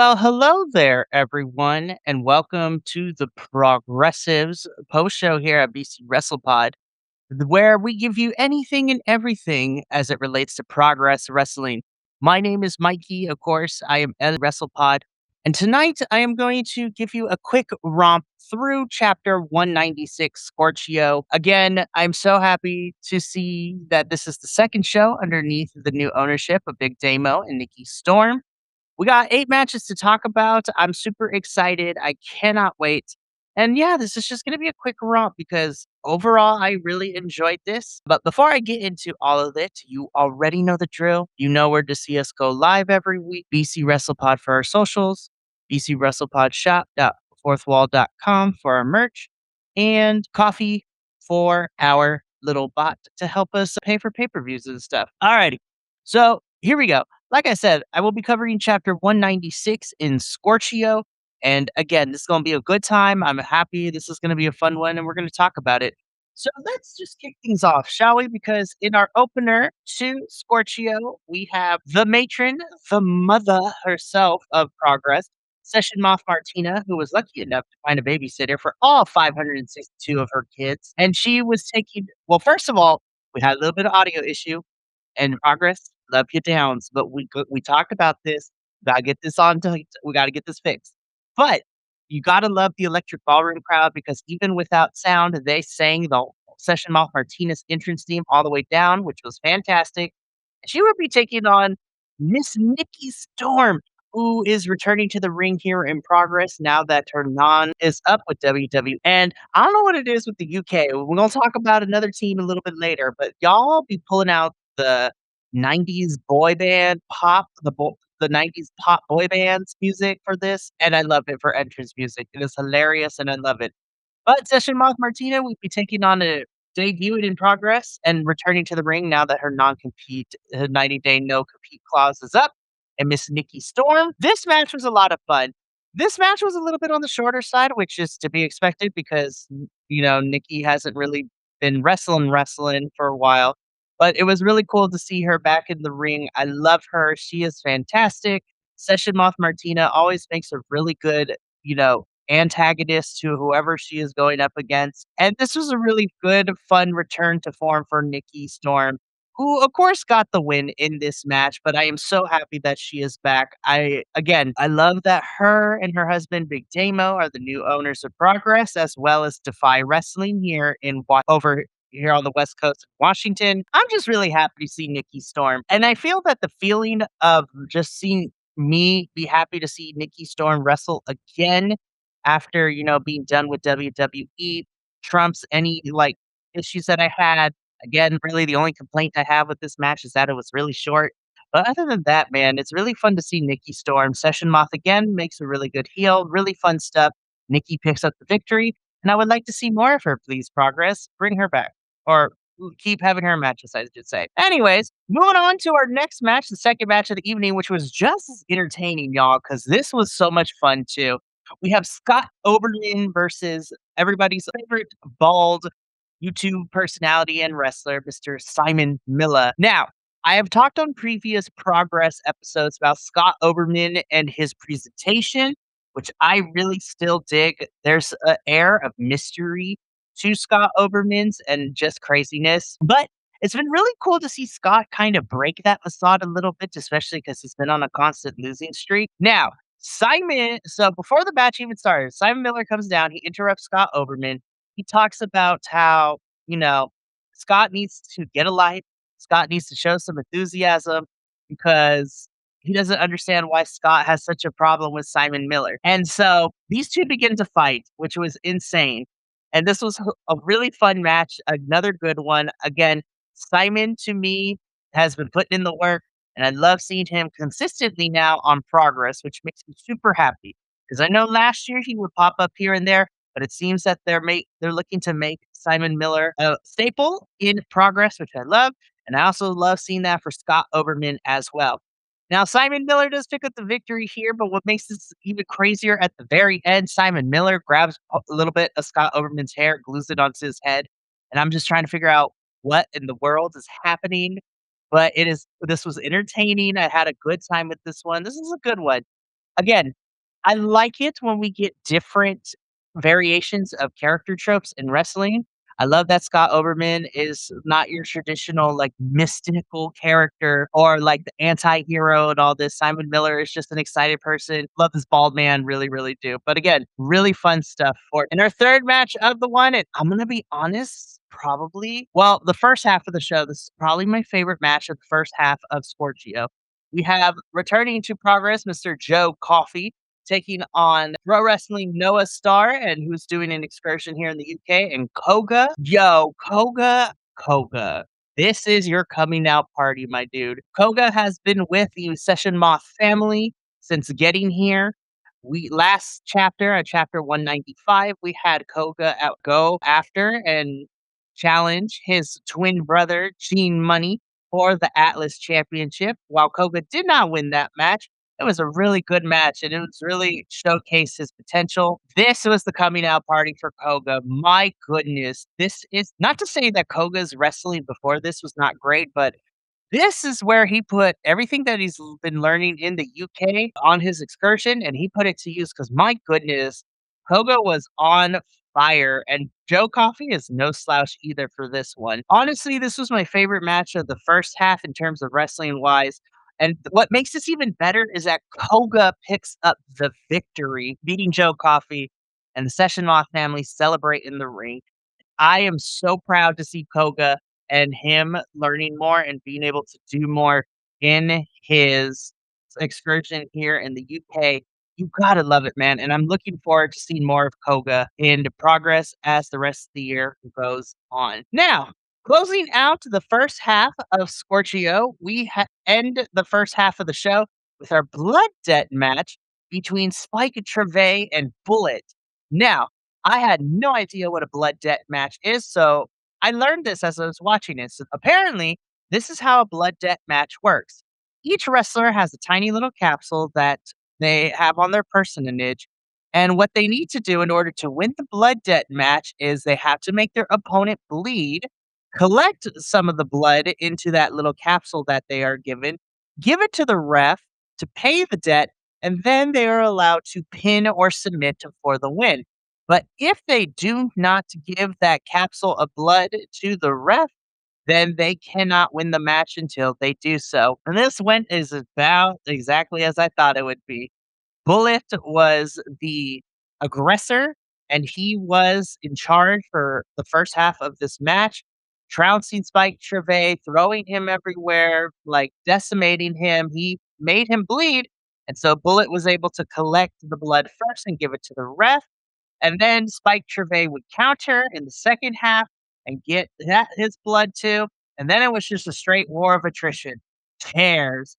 Well, hello there, everyone, and welcome to the Progressives post show here at BC WrestlePod, where we give you anything and everything as it relates to progress wrestling. My name is Mikey, of course. I am at WrestlePod, and tonight I am going to give you a quick romp through chapter 196 Scorchio. Again, I'm so happy to see that this is the second show underneath the new ownership of Big Damo and Nikki Storm. We got 8 matches to talk about. I'm super excited. I cannot wait. And yeah, this is just going to be a quick romp because overall, I really enjoyed this. But before I get into all of it, you already know the drill. You know where to see us go live every week. BC WrestlePod for our socials, BC WrestlePod shop.fourthwall.com for our merch, and coffee for our little bot to help us pay for pay per views and stuff. Alrighty. So here we go. Like I said, I will be covering chapter 196 in Scorchio. And again, this is going to be a good time. I'm happy this is going to be a fun one, and we're going to talk about it. So let's just kick things off, shall we? Because in our opener to Scorchio, we have the matron, the mother herself of progress, Session Moth Martina, who was lucky enough to find a babysitter for all 562 of her kids. And she was taking, well, first of all, we had a little bit of audio issue and progress, love your downs, but we talked about this. Gotta get this on. We gotta get this fixed. But you gotta love the electric ballroom crowd because even without sound, they sang the Session Moth Martinez entrance theme all the way down, which was fantastic. She will be taking on Miss Nikki Storm, who is returning to the ring here in progress now that her non is up with WWE. And I don't know what it is with the UK. We're gonna talk about another team a little bit later, but y'all be pulling out the 90s boy band pop, the 90s pop boy bands music for this, and I love it for entrance music. It is hilarious, and I love it. But Session Moth Martina will be taking on a debut in progress and returning to the ring now that her non-compete, her 90-day no-compete clause is up. And Miss Nikki Storm. This match was a lot of fun. This match was a little bit on the shorter side, which is to be expected because, Nikki hasn't really been wrestling for a while. But it was really cool to see her back in the ring. I love her. She is fantastic. Session Moth Martina always makes a really good, antagonist to whoever she is going up against. And this was a really good, fun return to form for Nikki Storm, who of course got the win in this match, but I am so happy that she is back. I love that her and her husband Big Damo are the new owners of Progress as well as Defy Wrestling here over here on the West Coast of Washington. I'm just really happy to see Nikki Storm. And I feel that the feeling of just seeing me be happy to see Nikki Storm wrestle again after, being done with WWE trumps any like issues that I had. Again, really the only complaint I have with this match is that it was really short. But other than that, man, it's really fun to see Nikki Storm. Session Moth again makes a really good heel, really fun stuff. Nikki picks up the victory, and I would like to see more of her, please, Progress. Bring her back. Or keep having her matches, I should say. Anyways, moving on to our next match, the second match of the evening, which was just as entertaining, y'all, because this was so much fun too. We have Scott Oberlin versus everybody's favorite bald YouTube personality and wrestler, Mr. Simon Miller. Now, I have talked on previous Progress episodes about Scott Oberman and his presentation, which I really still dig. There's an air of mystery to Scott Oberman's and just craziness. But it's been really cool to see Scott kind of break that facade a little bit, especially because he's been on a constant losing streak. Now, so before the match even started, Simon Miller comes down, he interrupts Scott Oberman. He talks about how, you know, Scott needs to get a life. Scott needs to show some enthusiasm because he doesn't understand why Scott has such a problem with Simon Miller. And so these two begin to fight, which was insane. And this was a really fun match, another good one. Again, Simon to me has been putting in the work, and I love seeing him consistently now on Progress, which makes me super happy. Because I know last year he would pop up here and there, but it seems that they're looking to make Simon Miller a staple in Progress, which I love, and I also love seeing that for Scott Oberman as well. Now, Simon Miller does pick up the victory here, but what makes this even crazier at the very end, Simon Miller grabs a little bit of Scott Oberman's hair, glues it onto his head, and I'm just trying to figure out what in the world is happening. But this was entertaining. I had a good time with this one. This is a good one. Again, I like it when we get different variations of character tropes in wrestling. I love that Scott Oberman is not your traditional, like, mystical character or, like, the anti-hero and all this. Simon Miller is just an excited person. Love this bald man, really, really do. But again, really fun stuff for in our 3rd match of the one, and I'm gonna be honest, probably well, the first half of the show, this is probably my favorite match of the first half of Scorgio. We have returning to Progress, Mr. Joe Coffey, taking on Pro Wrestling Noah Star, and who's doing an excursion here in the UK, and Koga. Yo, Koga. This is your coming out party, my dude. Koga has been with the Session Moth family since getting here. We last chapter at chapter 195, we had Koga out go after and challenge his twin brother, Gene Money, for the Atlas Championship. While Koga did not win that match, it was a really good match, and it was really showcased his potential. This was the coming out party for Koga. My goodness, this is not to say that Koga's wrestling before this was not great, but this is where he put everything that he's been learning in the UK on his excursion, and he put it to use. Because my goodness, Koga was on fire, and Joe Coffey is no slouch either for this one. Honestly, this was my favorite match of the first half in terms of wrestling wise. And what makes this even better is that Koga picks up the victory, beating Joe Coffey, and the Session Moth family celebrate in the ring. I am so proud to see Koga and him learning more and being able to do more in his excursion here in the UK. You gotta love it, man. And I'm looking forward to seeing more of Koga in progress as the rest of the year goes on. Now, closing out the first half of Scorchio, we end the first half of the show with our blood debt match between Spike Trevay and Bullet. Now, I had no idea what a blood debt match is, so I learned this as I was watching it. So apparently, this is how a blood debt match works. Each wrestler has a tiny little capsule that they have on their personage, and what they need to do in order to win the blood debt match is they have to make their opponent bleed, collect some of the blood into that little capsule that they are given, give it to the ref to pay the debt, and then they are allowed to pin or submit for the win. But if they do not give that capsule of blood to the ref, then they cannot win the match until they do so. And this went is about exactly as I thought it would be. Bullet was the aggressor, and he was in charge for the first half of this match, trouncing Spike Trevay, throwing him everywhere, like decimating him. He made him bleed, and so Bullet was able to collect the blood first and give it to the ref. And then Spike Trevay would counter in the second half and get that his blood too. And then it was just a straight war of attrition. Chairs,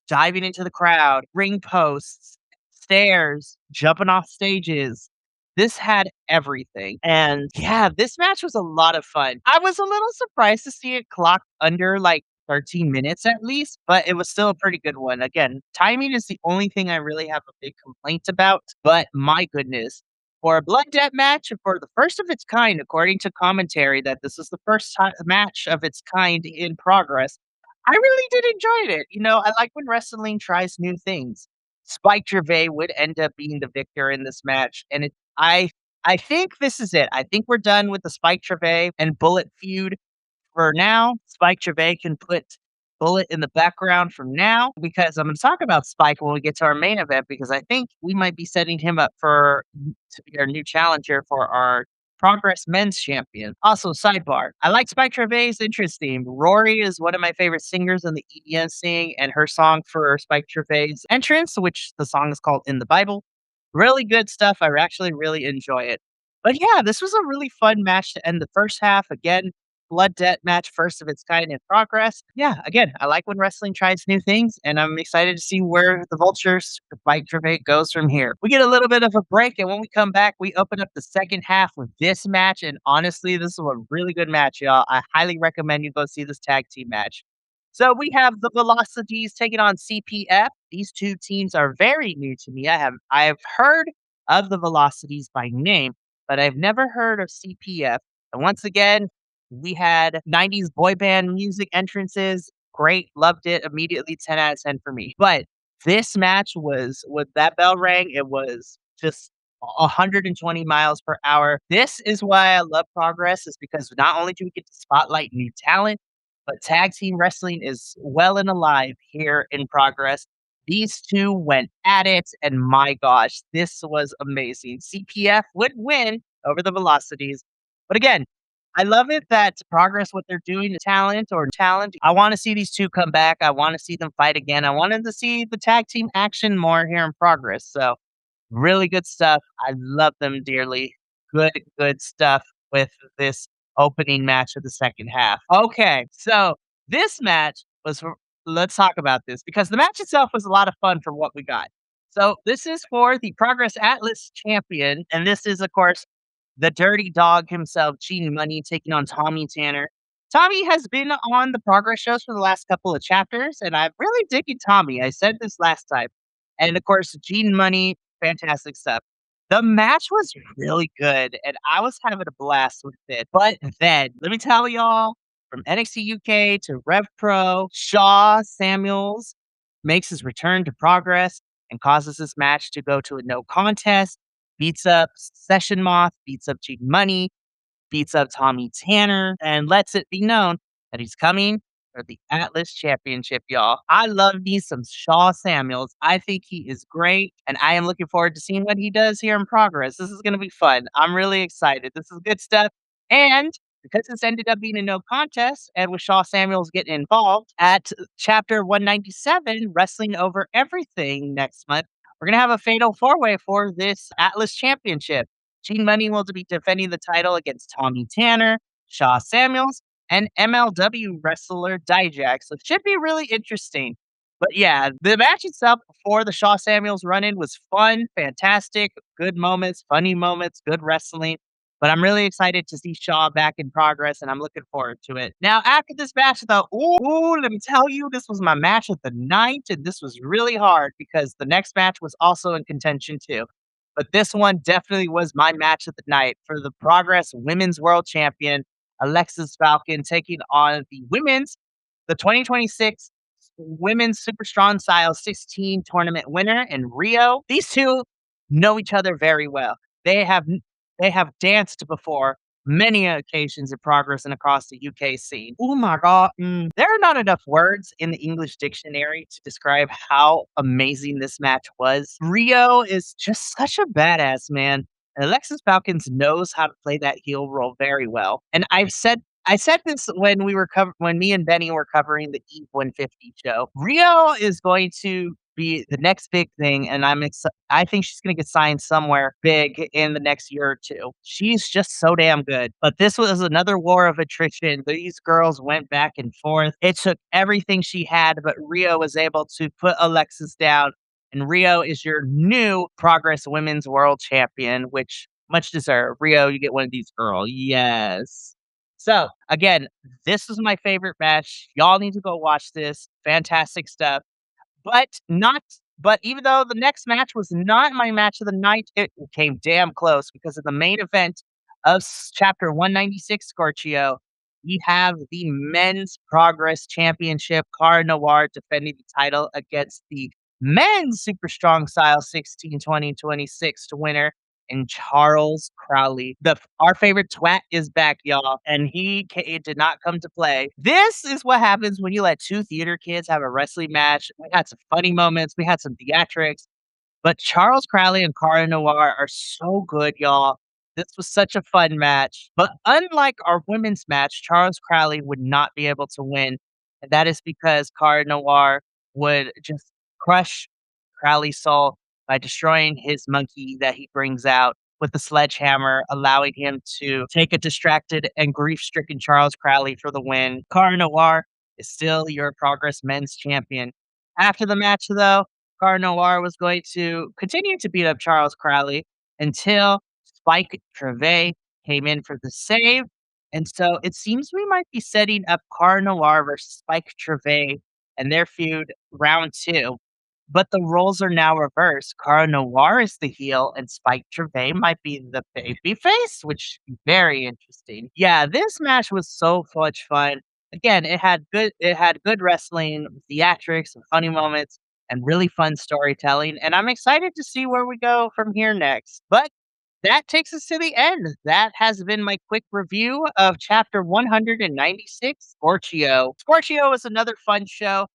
diving into the crowd, ring posts, stairs, jumping off stages. This had everything. And yeah, this match was a lot of fun. I was a little surprised to see it clock under like 13 minutes at least, but it was still a pretty good one. Again, timing is the only thing I really have a big complaint about, but my goodness. For a blood debt match, for the first of its kind, according to commentary, that this is the first match of its kind in progress, I really did enjoy it. You know, I like when wrestling tries new things. Spike Gervais would end up being the victor in this match, and I think this is it. I think we're done with the Spike Gervais and Bullet feud for now. Spike Gervais can put Bullet in the background from now because I'm going to talk about Spike when we get to our main event because I think we might be setting him up for to be our new challenger for our Progress Men's Champion. Also, sidebar, I like Spike Gervais' entrance theme. Rory is one of my favorite singers in the EDM scene, and her song for Spike Gervais' entrance, which the song is called In the Bible. Really good stuff. I actually really enjoy it. But yeah, this was a really fun match to end the first half. Again, blood debt match, first of its kind in progress. Yeah, again, I like when wrestling tries new things, and I'm excited to see where the Vultures Spike Gervais goes from here. We get a little bit of a break, and when we come back, we open up the second half with this match. And honestly, this is a really good match, y'all. I highly recommend you go see this tag team match. So we have the Velocities taking on CPF. These two teams are very new to me. I've heard of the Velocities by name, but I've never heard of CPF. And once again, we had 90s boy band music entrances. Great, loved it immediately. 10 out of 10 for me. But This match was when that bell rang, it was just 120 miles per hour. This is why I love Progress is because not only do we get to spotlight new talent, but tag team wrestling is well and alive here in Progress. These 2 went at it, and my gosh, this was amazing. CPF would win over the Velocities, but again, I love it that Progress, what they're doing to talent. I wanna see these 2 come back. I wanna see them fight again. I wanted to see the tag team action more here in Progress. So, really good stuff. I love them dearly. Good, good stuff with this opening match of the second half. Okay, so this match was for let's talk about this because the match itself was a lot of fun for what we got. So, this is for the Progress Atlas champion, and this is, of course, the dirty dog himself, Gene Money, taking on Tommy Tanner. Tommy has been on the Progress shows for the last couple of chapters, and I'm really digging Tommy. I said this last time. And of course, Gene Money, fantastic stuff. The match was really good, and I was having a blast with it. But then, let me tell y'all, from NXT UK to Rev Pro, Shaw Samuels makes his return to Progress and causes this match to go to a no contest, beats up Session Moth, beats up Gene Money, beats up Tommy Tanner, and lets it be known that he's coming for the Atlas Championship, y'all. I love me some Shaw Samuels. I think he is great, and I am looking forward to seeing what he does here in Progress. This is going to be fun. I'm really excited. This is good stuff. And because this ended up being a no contest, and with Shaw Samuels getting involved at chapter 197, Wrestling Over Everything next month, we're going to have a fatal 4-way for this Atlas Championship. Gene Money will be defending the title against Tommy Tanner, Shaw Samuels, and MLW wrestler Dijak. So it should be really interesting. But yeah, the match itself before the Shaw Samuels run in was fun, fantastic, good moments, funny moments, good wrestling. But I'm really excited to see Shaw back in Progress, and I'm looking forward to it. Now, after this match, though, let me tell you, this was my match of the night, and this was really hard because the next match was also in contention too. But this one definitely was my match of the night for the Progress Women's World Champion, Alexis Falcon, taking on the 2026 Women's Super Strong Style 16 tournament winner in Rio. These 2 know each other very well. They have they have danced before many occasions in Progress and across the UK scene. Oh my god, there are not enough words in the English dictionary to describe how amazing this match was. Rio is just such a badass, man. And Alexis Falcons knows how to play that heel role very well. And I said this when when me and Benny were covering the Eve 150 show. Rio is going to be the next big thing, and I think she's gonna get signed somewhere big in the next year or 2. She's just so damn good. But this was another war of attrition. These girls went back and forth. It took everything she had, but Rio was able to put Alexis down, and Rio is your new Progress Women's World Champion, which much deserved. Rio, you get one of these girls. Yes. So, again, this was my favorite match. Y'all need to go watch this. Fantastic stuff. But not but even though the next match was not my match of the night, it came damn close because of the main event of chapter 196, Scorchio. We have the Men's Progress Championship, Cara Noir defending the title against the Men's Super Strong Style 16 2026 winner and Charles Crowley. Our favorite twat is back, y'all, and it did not come to play. This is what happens when you let 2 theater kids have a wrestling match. We had some funny moments, we had some theatrics, but Charles Crowley and Cara Noir are so good, y'all. This was such a fun match. But unlike our women's match, Charles Crowley would not be able to win. And that is because Cara Noir would just crush Crowley's soul by destroying his monkey that he brings out with the sledgehammer, allowing him to take a distracted and grief stricken Charles Crowley for the win. Cara Noir is still your Progress Men's Champion. After the match, though, Cara Noir was going to continue to beat up Charles Crowley until Spike Treve came in for the save. And so it seems we might be setting up Cara Noir versus Spike Treve and their feud round 2. But the roles are now reversed. Cara Noir is the heel, and Spike Treve might be the baby face, which is very interesting. Yeah, this match was so much fun. Again, it had good wrestling, theatrics, and funny moments. and really fun storytelling. And I'm excited to see where we go from here next. But that takes us to the end. That has been my quick review of chapter 196, Scorchio. Scorchio is another fun show.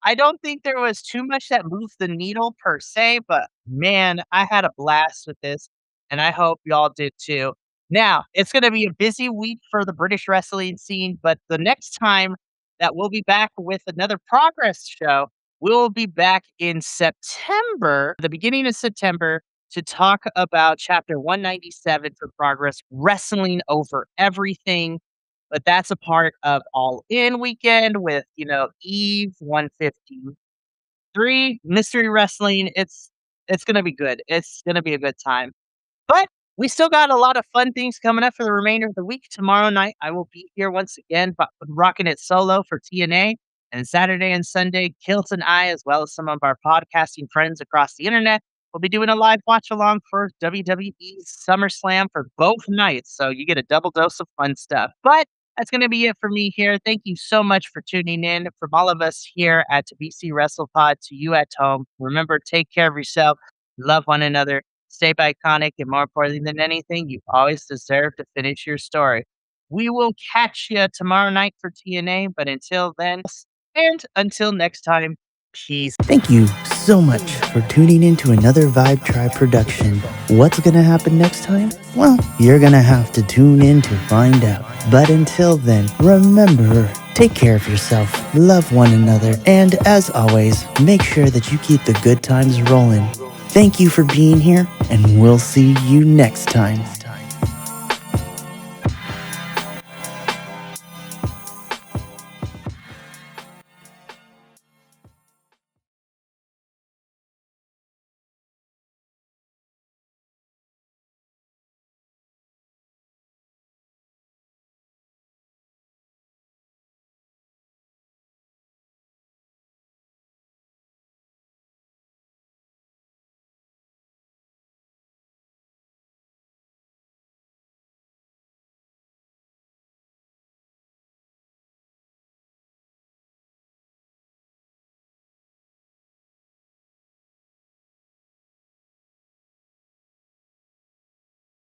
I don't think there was too much that moved the needle per se, but man, I had a blast with this, and I hope y'all did too. Now, it's going to be a busy week for the British wrestling scene, but the next time that we'll be back with another Progress show, we'll be back in September, the beginning of September, to talk about chapter 197 for Progress, Wrestling Over Everything, but that's a part of All In weekend with, Eve 153, Mystery Wrestling. It's gonna be good. It's gonna be a good time. But we still got a lot of fun things coming up for the remainder of the week. Tomorrow night, I will be here once again, but rocking it solo for TNA. And Saturday and Sunday, Kilt and I, as well as some of our podcasting friends across the internet, will be doing a live watch along for WWE SummerSlam for both nights. So you get a double dose of fun stuff. But that's going to be it for me here. Thank you so much for tuning in. From all of us here at BC WrestlePod to you at home, remember, take care of yourself, love one another, stay iconic, and more importantly than anything, you always deserve to finish your story. We will catch you tomorrow night for TNA, but until then, and until next time, peace. Thank you so much for tuning in to another Vibe Tribe production. What's gonna happen next time? Well, you're gonna have to tune in to find out. But until then, remember, take care of yourself, love one another, and as always, make sure that you keep the good times rolling. Thank you for being here, and we'll see you next time.